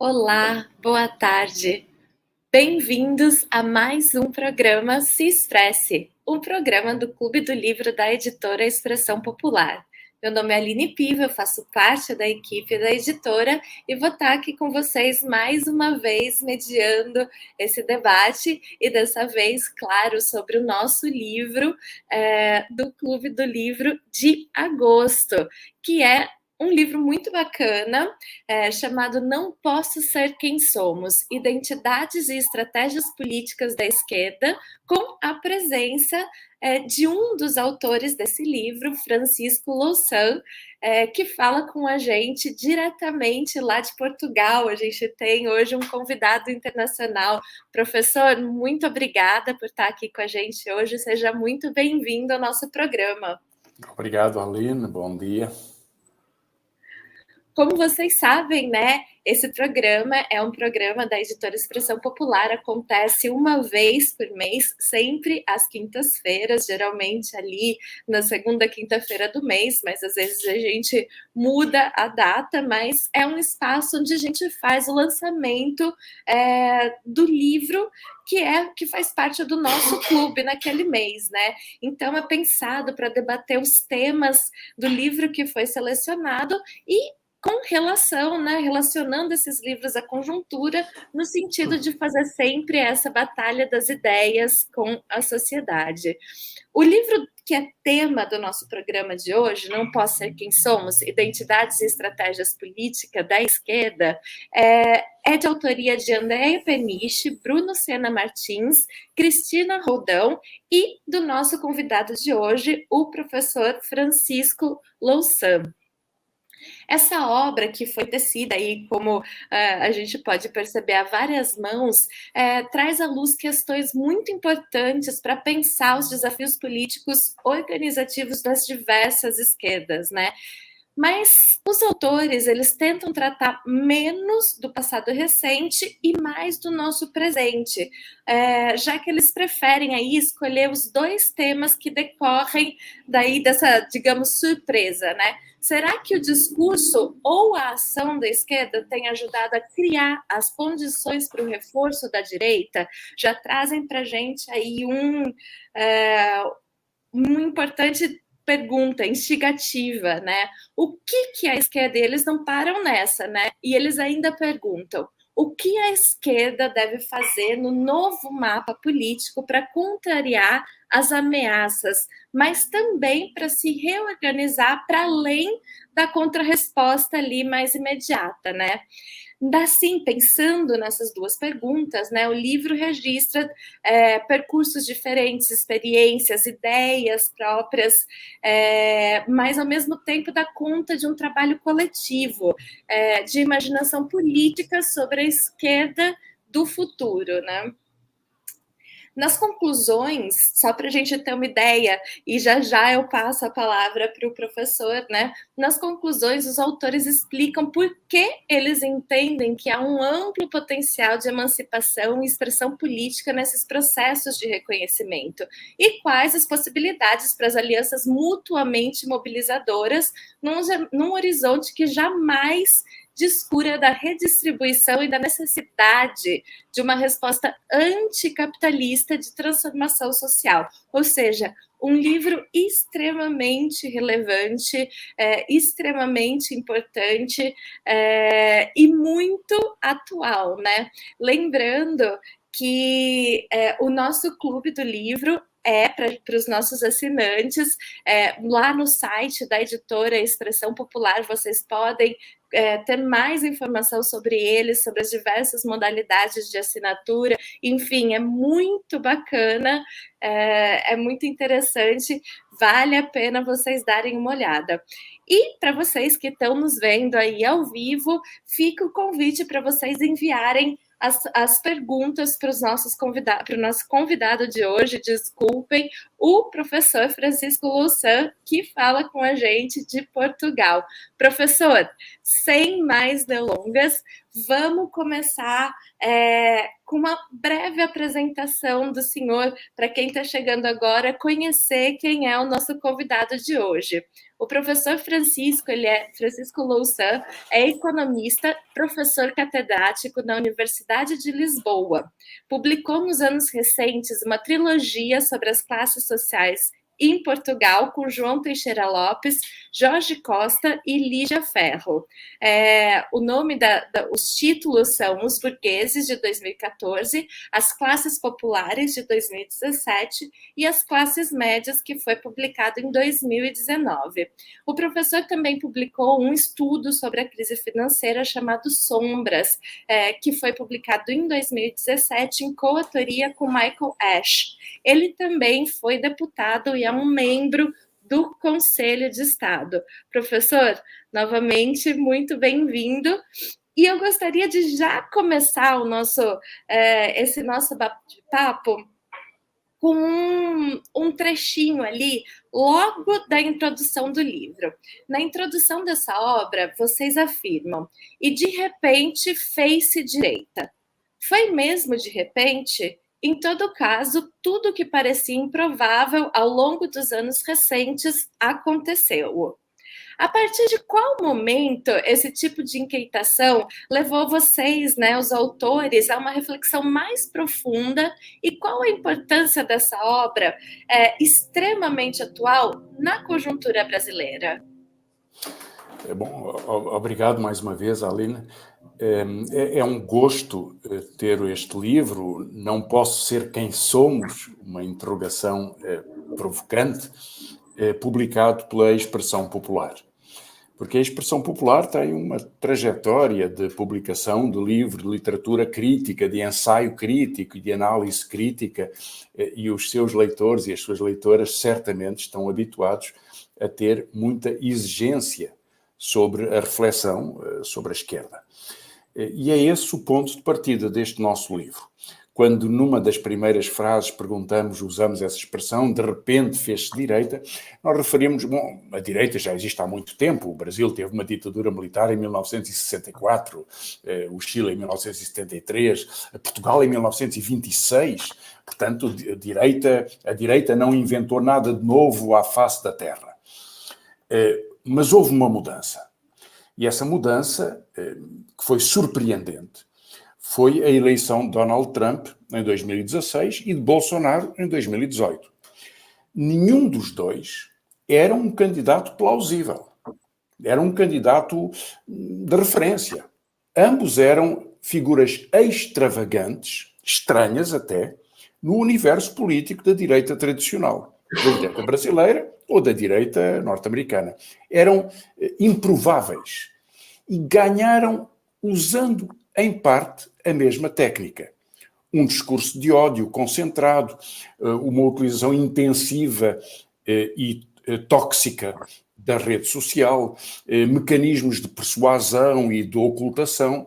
Olá, boa tarde. Bem-vindos a mais um programa Se Expresse, um programa do Clube do Livro da editora Expressão Popular. Meu nome é Aline Piva, eu faço parte da equipe da editora e vou estar aqui com vocês mais uma vez mediando esse debate e dessa vez, claro, sobre o nosso livro do Clube do Livro de agosto, que é um livro muito bacana, chamado Não Posso Ser Quem Somos, Identidades e Estratégias Políticas da Esquerda, com a presença de um dos autores desse livro, Francisco Louçã, que fala com a gente diretamente lá de Portugal. A gente tem hoje um convidado internacional. Professor, muito obrigada por estar aqui com a gente hoje. Seja muito bem-vindo ao nosso programa. Obrigado, Aline. Bom dia. Como vocês sabem, né, esse programa é um programa da editora Expressão Popular, acontece uma vez por mês, sempre às quintas-feiras, geralmente ali na segunda quinta-feira do mês, mas às vezes a gente muda a data, mas é um espaço onde a gente faz o lançamento do livro que faz parte do nosso clube naquele mês, né? Então é pensado para debater os temas do livro que foi selecionado e com relação, né, relacionando esses livros à conjuntura, no sentido de fazer sempre essa batalha das ideias com a sociedade. O livro que é tema do nosso programa de hoje, Não Posso Ser Quem Somos, Identidades e Estratégias Políticas da Esquerda, é de autoria de Andréa Peniche, Bruno Sena Martins, Cristina Roldão e do nosso convidado de hoje, o professor Francisco Louçã. Essa obra que foi tecida aí, como a gente pode perceber, a várias mãos, traz à luz questões muito importantes para pensar os desafios políticos organizativos das diversas esquerdas, né? Mas os autores, eles tentam tratar menos do passado recente e mais do nosso presente, já que eles preferem aí escolher os dois temas que decorrem daí dessa, digamos, surpresa, né? Será que o discurso ou a ação da esquerda tem ajudado a criar as condições para o reforço da direita? Já trazem para a gente aí uma importante pergunta instigativa, né? O que a esquerda, eles não param nessa, né? E eles ainda perguntam: o que a esquerda deve fazer no novo mapa político para contrariar as ameaças, mas também para se reorganizar para além da contrarresposta ali mais imediata, né? Assim, pensando nessas duas perguntas, né, o livro registra percursos diferentes, experiências, ideias próprias, mas ao mesmo tempo dá conta de um trabalho coletivo, de imaginação política sobre a esquerda do futuro, né? Nas conclusões, só para a gente ter uma ideia, e já já eu passo a palavra para o professor, né? Nas conclusões, os autores explicam por que eles entendem que há um amplo potencial de emancipação e expressão política nesses processos de reconhecimento e quais as possibilidades para as alianças mutuamente mobilizadoras num horizonte que jamais descura da redistribuição e da necessidade de uma resposta anticapitalista de transformação social. Ou seja, um livro extremamente relevante, extremamente importante e muito atual, né? Lembrando que o nosso clube do livro para os nossos assinantes, lá no site da editora Expressão Popular, vocês podem ter mais informação sobre eles, sobre as diversas modalidades de assinatura, enfim, é muito bacana, é muito interessante, vale a pena vocês darem uma olhada. E para vocês que estão nos vendo aí ao vivo, fica o convite para vocês enviarem as perguntas para o nosso convidado de hoje, desculpem, o professor Francisco Louçã, que fala com a gente de Portugal. Professor, sem mais delongas, vamos começar com uma breve apresentação do senhor, para quem está chegando agora, conhecer quem é o nosso convidado de hoje. O professor Francisco, Francisco Louçã, é economista, professor catedrático na Universidade de Lisboa. Publicou nos anos recentes uma trilogia sobre as classes sociais em Portugal, com João Teixeira Lopes, Jorge Costa e Lígia Ferro. O nome os títulos são Os Burgueses, de 2014, As Classes Populares, de 2017, e As Classes Médias, que foi publicado em 2019. O professor também publicou um estudo sobre a crise financeira chamado Sombras, que foi publicado em 2017 em coautoria com Michael Ash. Ele também foi deputado e é um membro do Conselho de Estado. Professor, novamente, muito bem-vindo. E eu gostaria de já começar esse nosso bate-papo com um trechinho ali, logo da introdução do livro. Na introdução dessa obra, vocês afirmam: e de repente fez-se direita. Foi mesmo de repente? Em todo caso, tudo que parecia improvável ao longo dos anos recentes aconteceu. A partir de qual momento esse tipo de inquietação levou vocês, os autores, a uma reflexão mais profunda, e qual a importância dessa obra extremamente atual na conjuntura brasileira? Bom, obrigado mais uma vez, Aline. É um gosto ter este livro. Não posso ser quem somos, uma interrogação provocante, publicado pela Expressão Popular. Porque a Expressão Popular tem uma trajetória de publicação de livro, de literatura crítica, de ensaio crítico e de análise crítica, e os seus leitores e as suas leitoras certamente estão habituados a ter muita exigência sobre a reflexão sobre a esquerda. E é esse o ponto de partida deste nosso livro. Quando numa das primeiras frases usamos essa expressão, de repente fez-se direita, nós referimos, a direita já existe há muito tempo. O Brasil teve uma ditadura militar em 1964, o Chile em 1973, Portugal em 1926. Portanto, a direita não inventou nada de novo à face da terra. Mas houve uma mudança. E essa mudança, que foi surpreendente, foi a eleição de Donald Trump em 2016 e de Bolsonaro em 2018. Nenhum dos dois era um candidato plausível. Era um candidato de referência. Ambos eram figuras extravagantes, estranhas até, no universo político da direita tradicional, da direita brasileira ou da direita norte-americana. Eram improváveis e ganharam usando, em parte, a mesma técnica. Um discurso de ódio concentrado, uma utilização intensiva e tóxica da rede social, mecanismos de persuasão e de ocultação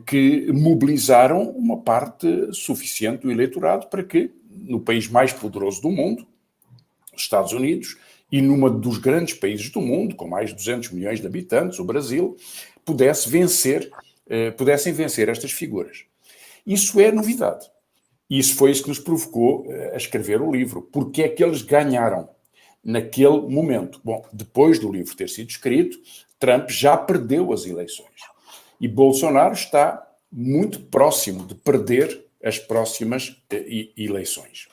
que mobilizaram uma parte suficiente do eleitorado para que, no país mais poderoso do mundo, os Estados Unidos, e numa dos grandes países do mundo, com mais de 200 milhões de habitantes, o Brasil, pudessem vencer estas figuras. Isso é novidade. Isso foi isso que nos provocou a escrever o livro. Porque é que eles ganharam naquele momento? Bom, depois do livro ter sido escrito, Trump já perdeu as eleições. E Bolsonaro está muito próximo de perder as próximas eleições.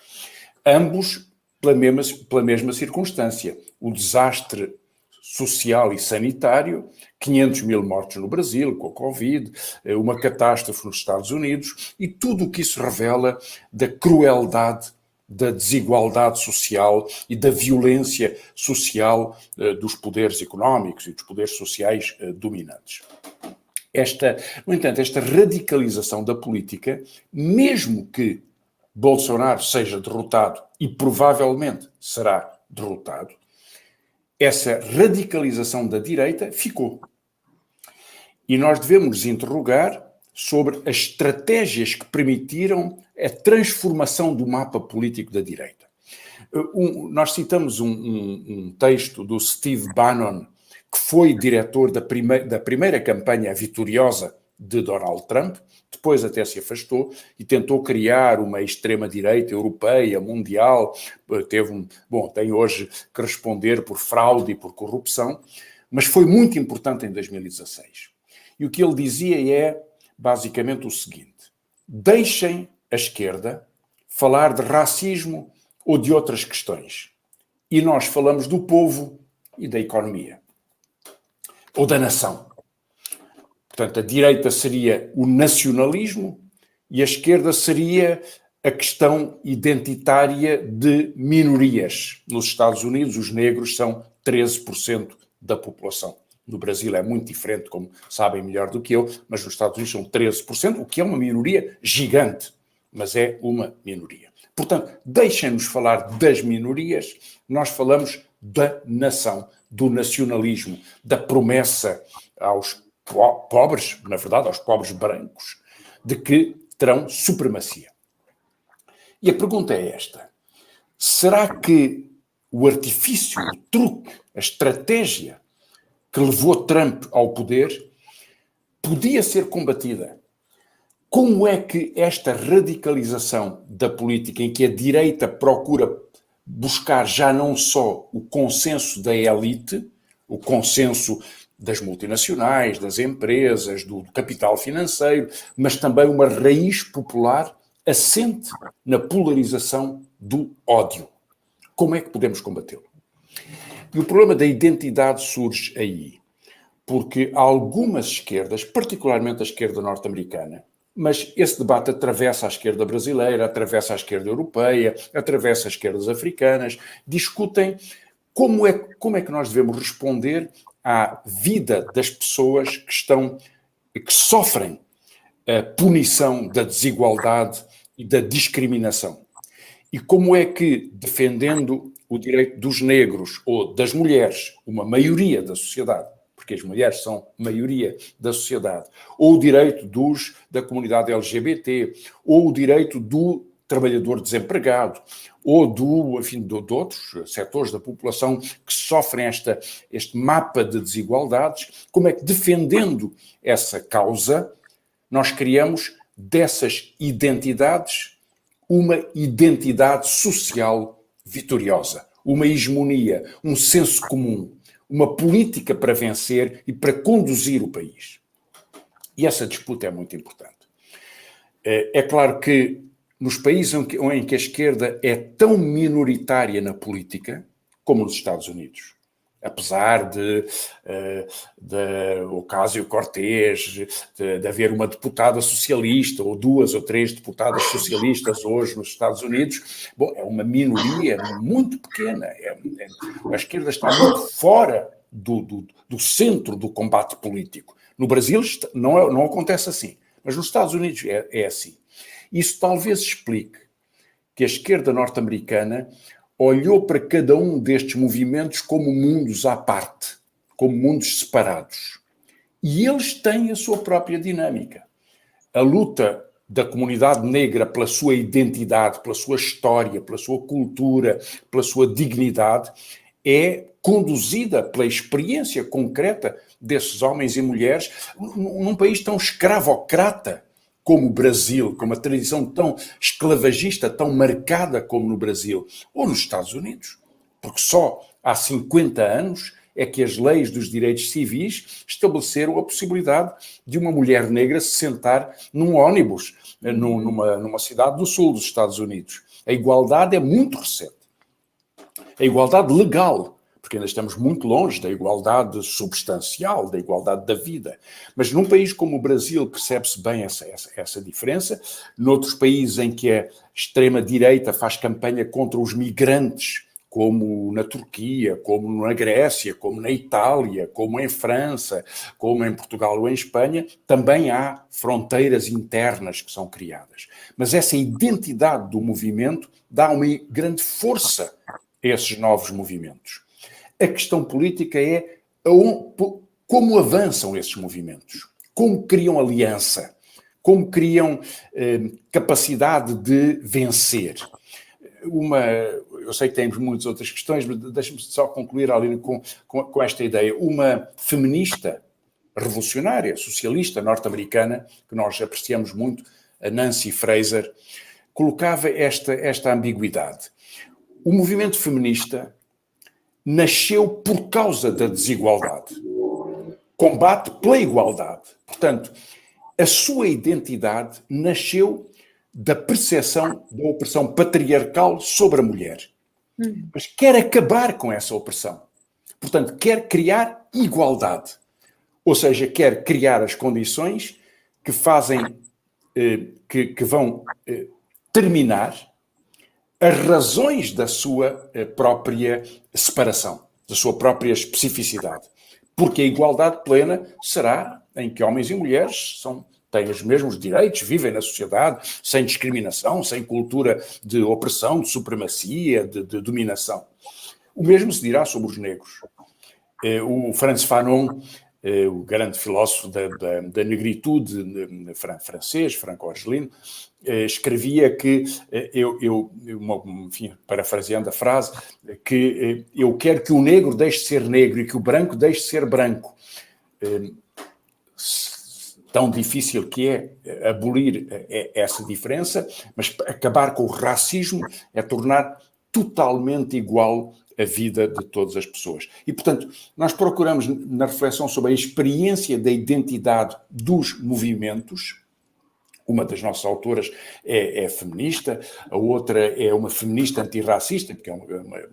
Ambos pela mesma circunstância. O desastre social e sanitário, 500 mil mortos no Brasil com a Covid, uma catástrofe nos Estados Unidos, e tudo o que isso revela da crueldade, da desigualdade social e da violência social dos poderes económicos e dos poderes sociais dominantes. No entanto, esta radicalização da política, mesmo que Bolsonaro seja derrotado, e provavelmente será derrotado, essa radicalização da direita ficou. E nós devemos nos interrogar sobre as estratégias que permitiram a transformação do mapa político da direita. Nós citamos um texto do Steve Bannon, que foi diretor da primeira campanha vitoriosa de Donald Trump, depois até se afastou e tentou criar uma extrema-direita europeia, mundial, tem hoje que responder por fraude e por corrupção, mas foi muito importante em 2016. E o que ele dizia é, basicamente, o seguinte: deixem a esquerda falar de racismo ou de outras questões, e nós falamos do povo e da economia, ou da nação. Portanto, a direita seria o nacionalismo e a esquerda seria a questão identitária de minorias. Nos Estados Unidos, os negros são 13% da população. No Brasil é muito diferente, como sabem melhor do que eu, mas nos Estados Unidos são 13%, o que é uma minoria gigante, mas é uma minoria. Portanto, deixem-nos falar das minorias, nós falamos da nação, do nacionalismo, da promessa aos pobres, na verdade, aos pobres brancos, de que terão supremacia. E a pergunta é esta: será que o artifício, o truque, a estratégia que levou Trump ao poder podia ser combatida? Como é que esta radicalização da política, em que a direita procura buscar já não só o consenso da elite, o consenso das multinacionais, das empresas, do capital financeiro, mas também uma raiz popular assente na polarização do ódio? Como é que podemos combatê-lo? E o problema da identidade surge aí, porque algumas esquerdas, particularmente a esquerda norte-americana, mas esse debate atravessa a esquerda brasileira, atravessa a esquerda europeia, atravessa as esquerdas africanas, discutem como é que nós devemos responder à vida das pessoas que sofrem a punição da desigualdade e da discriminação. E como é que, defendendo o direito dos negros ou das mulheres, uma maioria da sociedade, porque as mulheres são maioria da sociedade, ou o direito da comunidade LGBT, ou o direito do trabalhador desempregado, ou de outros setores da população que sofrem este mapa de desigualdades, como é que, defendendo essa causa, nós criamos dessas identidades uma identidade social vitoriosa, uma hegemonia, um senso comum, uma política para vencer e para conduzir o país. E essa disputa é muito importante. É claro que nos países em que a esquerda é tão minoritária na política, como nos Estados Unidos, apesar de Ocasio-Cortez, de haver uma deputada socialista, ou 2 ou 3 deputadas socialistas hoje nos Estados Unidos, é uma minoria muito pequena. A esquerda está muito fora do centro do combate político. No Brasil não acontece assim, mas nos Estados Unidos é assim. Isso talvez explique que a esquerda norte-americana olhou para cada um destes movimentos como mundos à parte, como mundos separados. E eles têm a sua própria dinâmica. A luta da comunidade negra pela sua identidade, pela sua história, pela sua cultura, pela sua dignidade, é conduzida pela experiência concreta desses homens e mulheres num país tão escravocrata como o Brasil, com uma tradição tão esclavagista, tão marcada como no Brasil, ou nos Estados Unidos, porque só há 50 anos é que as leis dos direitos civis estabeleceram a possibilidade de uma mulher negra se sentar num ônibus numa cidade do sul dos Estados Unidos. A igualdade é muito recente. A igualdade legal, porque ainda estamos muito longe da igualdade substancial, da igualdade da vida. Mas num país como o Brasil percebe-se bem essa diferença. Noutros países em que a extrema-direita faz campanha contra os migrantes, como na Turquia, como na Grécia, como na Itália, como em França, como em Portugal ou em Espanha, também há fronteiras internas que são criadas. Mas essa identidade do movimento dá uma grande força a esses novos movimentos. A questão política é como avançam esses movimentos, como criam aliança, como criam capacidade de vencer. eu sei que temos muitas outras questões, mas deixa-me só concluir, Aline, com esta ideia. Uma feminista revolucionária, socialista norte-americana, que nós apreciamos muito, a Nancy Fraser, colocava esta ambiguidade. O movimento feminista nasceu por causa da desigualdade. Combate pela igualdade. Portanto, a sua identidade nasceu da percepção da opressão patriarcal sobre a mulher. Mas quer acabar com essa opressão. Portanto, quer criar igualdade. Ou seja, quer criar as condições que fazem, que vão terminar as razões da sua própria separação, da sua própria especificidade. Porque a igualdade plena será em que homens e mulheres têm os mesmos direitos, vivem na sociedade sem discriminação, sem cultura de opressão, de supremacia, de dominação. O mesmo se dirá sobre os negros. O Frantz Fanon, o grande filósofo da negritude francês, franco-argelino, escrevia que, enfim, parafraseando a frase, que eu quero que o negro deixe de ser negro e que o branco deixe de ser branco. Tão difícil que é abolir essa diferença, mas acabar com o racismo é tornar totalmente igual a vida de todas as pessoas. E, portanto, nós procuramos, na reflexão sobre a experiência da identidade dos movimentos, uma das nossas autoras é feminista, a outra é uma feminista antirracista, porque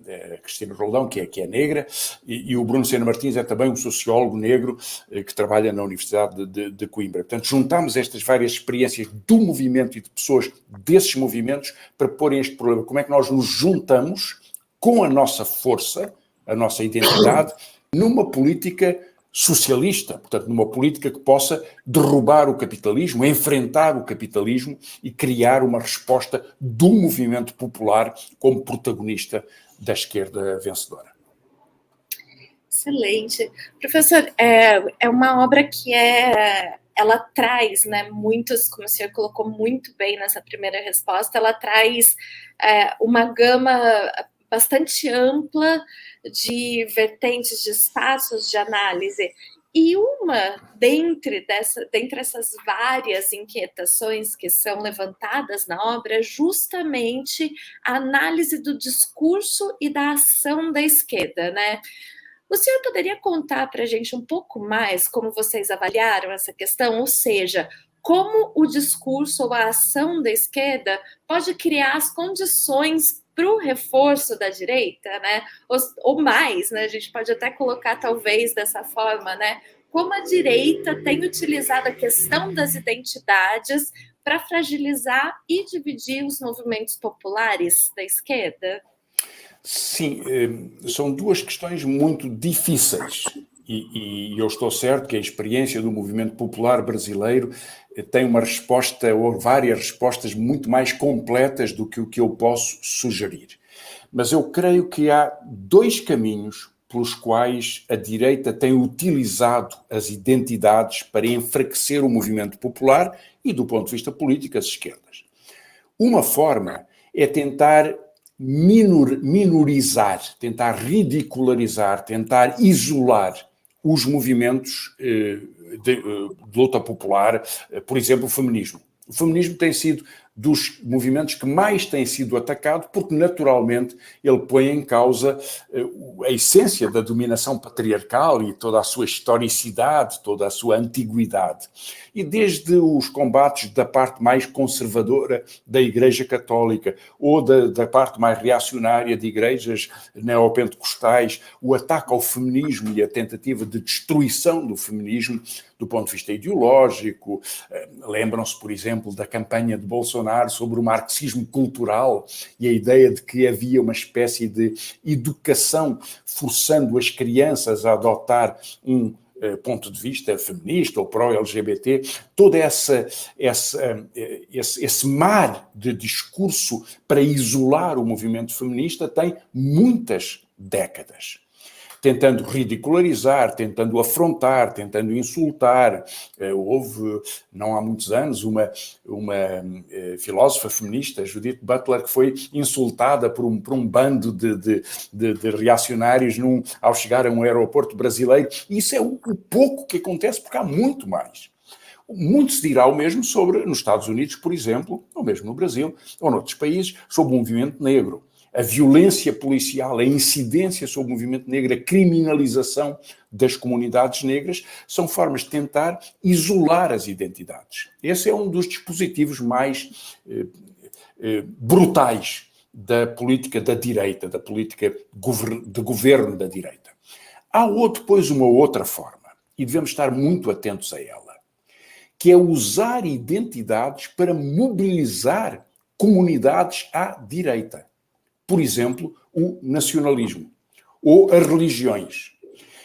é a Cristina Roldão, que é negra, e o Bruno Sena Martins é também um sociólogo negro que trabalha na Universidade de Coimbra. Portanto, juntamos estas várias experiências do movimento e de pessoas desses movimentos para porem este problema. Como é que nós nos juntamos com a nossa força, a nossa identidade, numa política socialista, portanto, numa política que possa derrubar o capitalismo, enfrentar o capitalismo e criar uma resposta do movimento popular como protagonista da esquerda vencedora. Excelente. Professor, é uma obra que ela traz, né, muitos, como o senhor colocou muito bem nessa primeira resposta, ela traz uma gama bastante ampla de vertentes, de espaços de análise. E uma dentre essas várias inquietações que são levantadas na obra é justamente a análise do discurso e da ação da esquerda, né? O senhor poderia contar para a gente um pouco mais como vocês avaliaram essa questão? Ou seja, como o discurso ou a ação da esquerda pode criar as condições para o reforço da direita, né? Ou mais, né? A gente pode até colocar talvez dessa forma, né? Como a direita tem utilizado a questão das identidades para fragilizar e dividir os movimentos populares da esquerda? Sim, são duas questões muito difíceis e eu estou certo que a experiência do movimento popular brasileiro tem uma resposta ou várias respostas muito mais completas do que o que eu posso sugerir. Mas eu creio que há dois caminhos pelos quais a direita tem utilizado as identidades para enfraquecer o movimento popular e, do ponto de vista político, as esquerdas. Uma forma é tentar minorizar, tentar ridicularizar, tentar isolar os movimentos de luta popular, por exemplo, o feminismo. O feminismo tem sido dos movimentos que mais tem sido atacado porque, naturalmente, ele põe em causa a essência da dominação patriarcal e toda a sua historicidade, toda a sua antiguidade. E desde os combates da parte mais conservadora da Igreja Católica ou da parte mais reacionária de igrejas neopentecostais, o ataque ao feminismo e a tentativa de destruição do feminismo do ponto de vista ideológico. Lembram-se, por exemplo, da campanha de Bolsonaro sobre o marxismo cultural e a ideia de que havia uma espécie de educação forçando as crianças a adotar um ponto de vista feminista ou pró-LGBT. Todo esse mar de discurso para isolar o movimento feminista tem muitas décadas. tentando ridicularizar, tentando afrontar, tentando insultar. Houve, não há muitos anos, uma filósofa feminista, Judith Butler, que foi insultada por um bando de reacionários ao chegar a um aeroporto brasileiro. E isso é o pouco que acontece, porque há muito mais. Muito se dirá o mesmo nos Estados Unidos, por exemplo, ou mesmo no Brasil, ou noutros países, sobre o movimento negro. A violência policial, a incidência sobre o movimento negro, a criminalização das comunidades negras são formas de tentar isolar as identidades. Esse é um dos dispositivos mais brutais da política da direita, da política de governo da direita. Há depois uma outra forma, e devemos estar muito atentos a ela, que é usar identidades para mobilizar comunidades à direita. Por exemplo, o nacionalismo ou as religiões.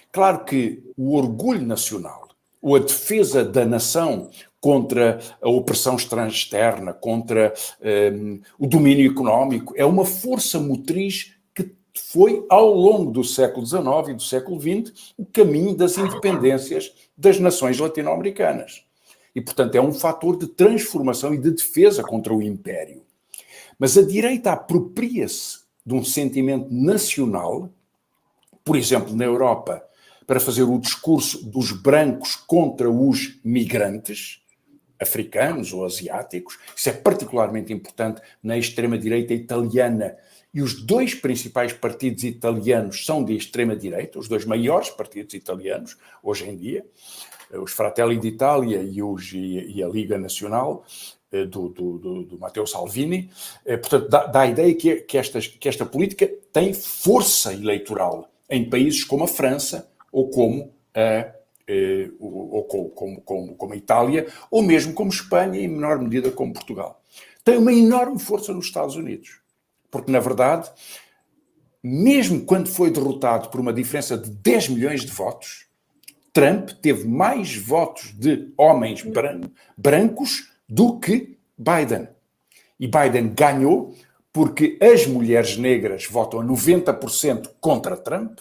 Claro que o orgulho nacional ou a defesa da nação contra a opressão externa, contra o domínio económico, é uma força motriz que foi, ao longo do século XIX e do século XX, o caminho das independências das nações latino-americanas. E, portanto, é um fator de transformação e de defesa contra o império. Mas a direita apropria-se de um sentimento nacional, por exemplo, na Europa, para fazer o discurso dos brancos contra os migrantes, africanos ou asiáticos. Isso é particularmente importante na extrema-direita italiana. E os dois principais partidos italianos são de extrema-direita, os dois maiores partidos italianos, hoje em dia, os Fratelli d'Italia e a Liga Nacional do Matteo Salvini. Portanto, dá a ideia que esta política tem força eleitoral em países como a França ou como a Itália, ou mesmo como Espanha e, em menor medida, como Portugal. Tem uma enorme força nos Estados Unidos. Porque, na verdade, mesmo quando foi derrotado por uma diferença de 10 milhões de votos, Trump teve mais votos de homens brancos do que Biden. E Biden ganhou porque as mulheres negras votam a 90% contra Trump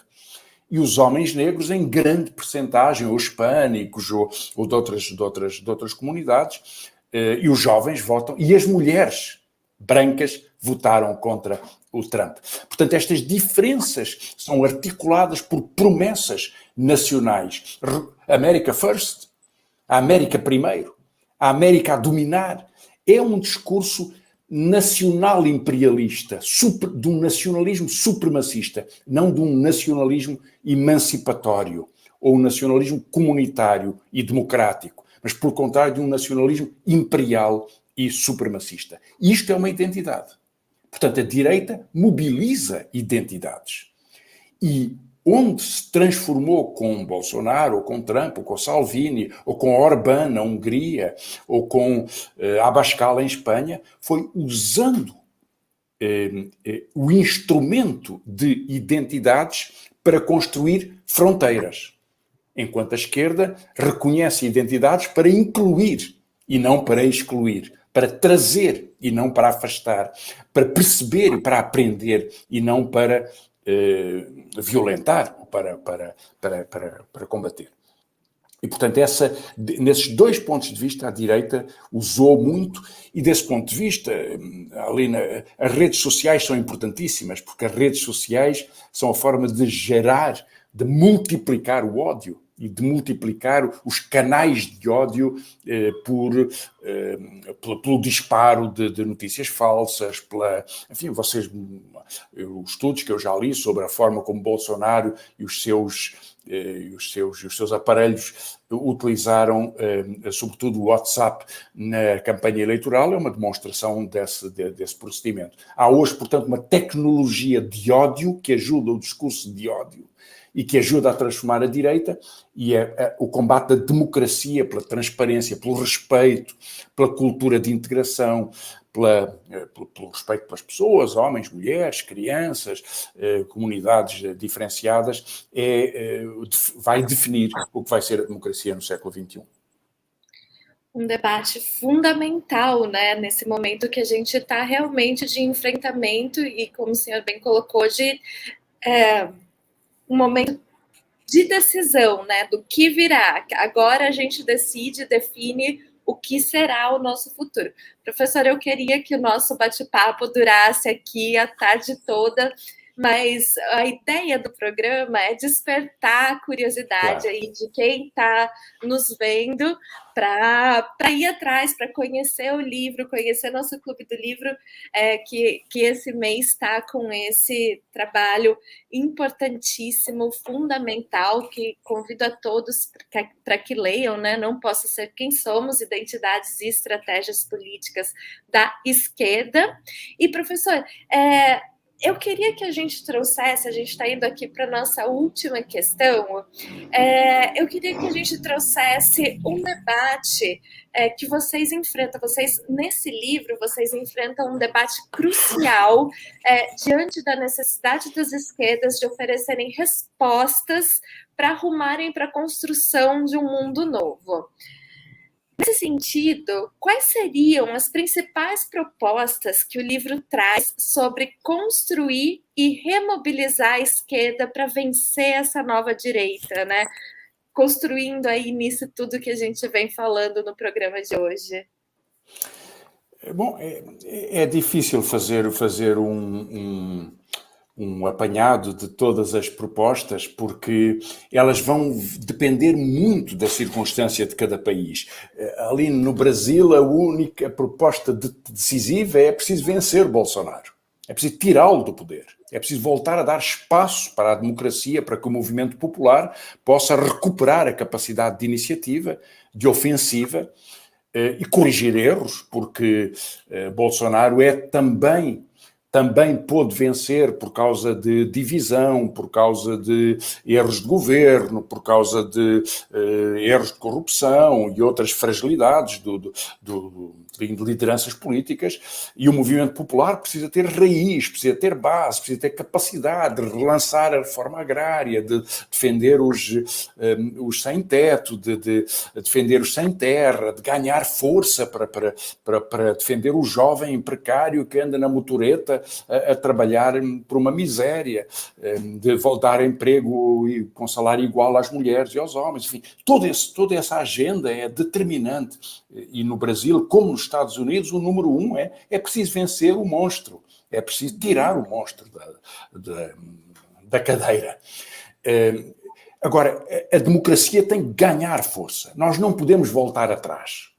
e os homens negros em grande percentagem, ou hispânicos, ou de outras comunidades, e os jovens votam, e as mulheres brancas votaram contra o Trump. Portanto, estas diferenças são articuladas por promessas nacionais. America first, a América primeiro, a América a dominar. É um discurso nacional imperialista, de um nacionalismo supremacista, não de um nacionalismo emancipatório ou um nacionalismo comunitário e democrático, mas, pelo contrário, de um nacionalismo imperial e supremacista. Isto é uma identidade. Portanto, a direita mobiliza identidades. E onde se transformou com Bolsonaro, ou com Trump, ou com Salvini, ou com Orbán na Hungria, ou com Abascal em Espanha, foi usando o instrumento de identidades para construir fronteiras. Enquanto a esquerda reconhece identidades para incluir e não para excluir, para trazer e não para afastar, para perceber e para aprender e não para violentar, para combater. E, portanto, nesses dois pontos de vista, a direita usou muito, e desse ponto de vista, as redes sociais são importantíssimas, porque as redes sociais são a forma de gerar, de multiplicar o ódio e de multiplicar os canais de ódio pelo disparo de notícias falsas, enfim, os estudos que eu já li sobre a forma como Bolsonaro e os seus aparelhos utilizaram, sobretudo o WhatsApp, na campanha eleitoral, é uma demonstração desse procedimento. Há hoje, portanto, uma tecnologia de ódio que ajuda o discurso de ódio e que ajuda a transformar a direita, e o combate da democracia pela transparência, pelo respeito, pela cultura de integração, pelo respeito pelas pessoas, homens, mulheres, crianças, comunidades diferenciadas, vai definir o que vai ser a democracia no século XXI. Um debate fundamental, né, nesse momento que a gente está realmente de enfrentamento e, como o senhor bem colocou, de um momento de decisão, né, do que virá. Agora a gente decide, define o que será o nosso futuro. Professor, eu queria que o nosso bate-papo durasse aqui a tarde toda, mas a ideia do programa é despertar a curiosidade aí de quem está nos vendo para ir atrás, para conhecer o livro, conhecer nosso Clube do Livro, que esse mês está com esse trabalho importantíssimo, fundamental, que convido a todos para que leiam, né? Não Posso Ser Quem Somos, Identidades e Estratégias Políticas da Esquerda. E, professor, eu queria que a gente trouxesse, a gente está indo aqui para a nossa última questão, eu queria que a gente trouxesse um debate que vocês enfrentam. Nesse livro, vocês enfrentam um debate crucial diante da necessidade das esquerdas de oferecerem respostas para arrumarem para a construção de um mundo novo. Nesse sentido, quais seriam as principais propostas que o livro traz sobre construir e remobilizar a esquerda para vencer essa nova direita, né? Construindo aí nisso tudo que a gente vem falando no programa de hoje. Bom, é difícil fazer um apanhado de todas as propostas, porque elas vão depender muito da circunstância de cada país. Ali no Brasil, a única proposta decisiva é preciso vencer Bolsonaro. É preciso tirá-lo do poder. É preciso voltar a dar espaço para a democracia, para que o movimento popular possa recuperar a capacidade de iniciativa, de ofensiva, e corrigir erros, porque Bolsonaro também pôde vencer por causa de divisão, por causa de erros de governo, por causa de erros de corrupção e outras fragilidades de lideranças políticas, e o movimento popular precisa ter raiz, precisa ter base, precisa ter capacidade de relançar a reforma agrária, de defender os sem-teto, de defender os sem-terra, de ganhar força para defender o jovem precário que anda na motoreta a trabalhar por uma miséria, de dar emprego com salário igual às mulheres e aos homens. Enfim, toda essa agenda é determinante. E no Brasil, como nos Estados Unidos, o número 1 é preciso vencer o monstro, é preciso tirar o monstro da cadeira. Agora, a democracia tem que ganhar força. Nós não podemos voltar atrás.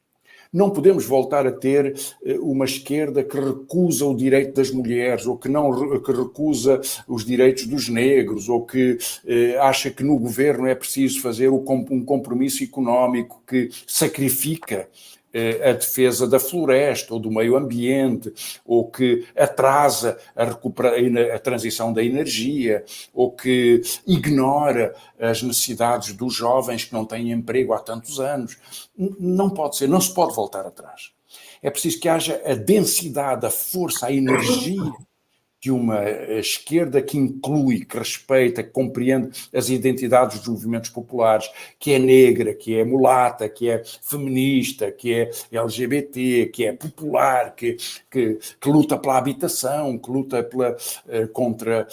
Não podemos voltar a ter uma esquerda que recusa o direito das mulheres, ou que recusa os direitos dos negros, ou que acha que no governo é preciso fazer um compromisso económico que sacrifica a defesa da floresta ou do meio ambiente, ou que atrasa a transição da energia, ou que ignora as necessidades dos jovens que não têm emprego há tantos anos. Não pode ser, não se pode voltar atrás. É preciso que haja a densidade, a força, a energia de uma esquerda que inclui, que respeita, que compreende as identidades dos movimentos populares, que é negra, que é mulata, que é feminista, que é LGBT, que é popular, que luta pela habitação, que luta contra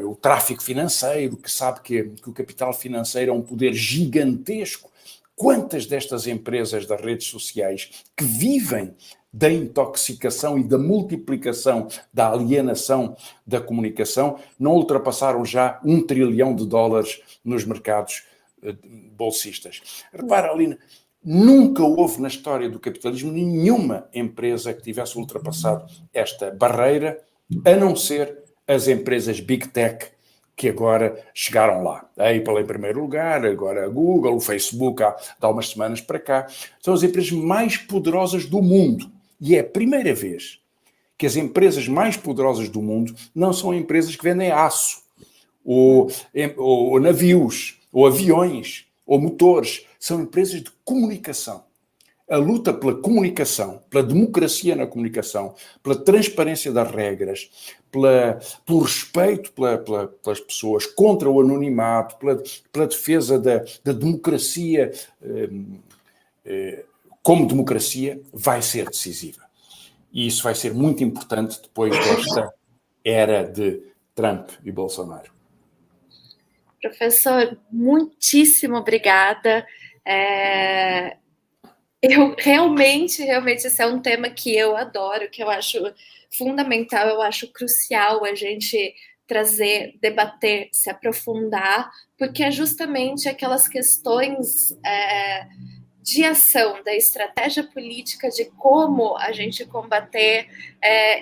o tráfico financeiro, que sabe que o capital financeiro é um poder gigantesco. Quantas destas empresas das redes sociais que vivem da intoxicação e da multiplicação da alienação da comunicação não ultrapassaram já $1 trilhão nos mercados bolsistas? Repara, Alina, nunca houve na história do capitalismo nenhuma empresa que tivesse ultrapassado esta barreira, a não ser as empresas Big Tech, que agora chegaram lá. A Apple em primeiro lugar, agora a Google, o Facebook há umas semanas para cá. São as empresas mais poderosas do mundo. E é a primeira vez que as empresas mais poderosas do mundo não são empresas que vendem aço, ou navios, ou aviões, ou motores. São empresas de comunicação. A luta pela comunicação, pela democracia na comunicação, pela transparência das regras, pelo respeito pelas pessoas, contra o anonimato, pela defesa da democracia como democracia, vai ser decisiva. E isso vai ser muito importante depois desta era de Trump e Bolsonaro. Professor, muitíssimo obrigada. Eu realmente, esse é um tema que eu adoro, que eu acho fundamental, eu acho crucial a gente trazer, debater, se aprofundar, porque é justamente aquelas questões de ação, da estratégia política, de como a gente combater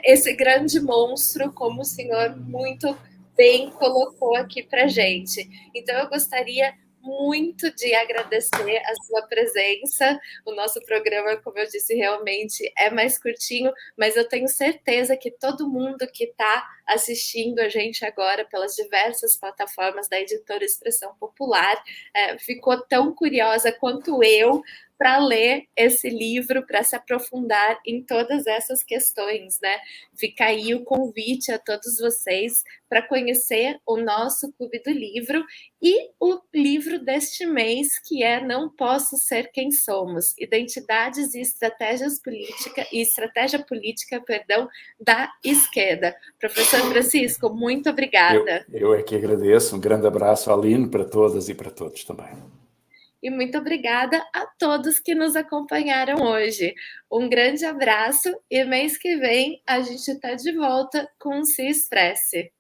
esse grande monstro, como o senhor muito bem colocou aqui para gente. Então, eu gostaria muito de agradecer a sua presença. O nosso programa, como eu disse, realmente é mais curtinho, mas eu tenho certeza que todo mundo que está assistindo a gente agora pelas diversas plataformas da Editora Expressão Popular ficou tão curiosa quanto eu para ler esse livro, para se aprofundar em todas essas questões, né? Fica aí o convite a todos vocês para conhecer o nosso Clube do Livro e o livro deste mês, que é Não Posso Ser Quem Somos, Identidades e Estratégia Política, da Esquerda. Professor Francisco, muito obrigada. Eu é que agradeço. Um grande abraço, Aline, para todas e para todos também. E muito obrigada a todos que nos acompanharam hoje. Um grande abraço e mês que vem a gente está de volta com o Se Expresse.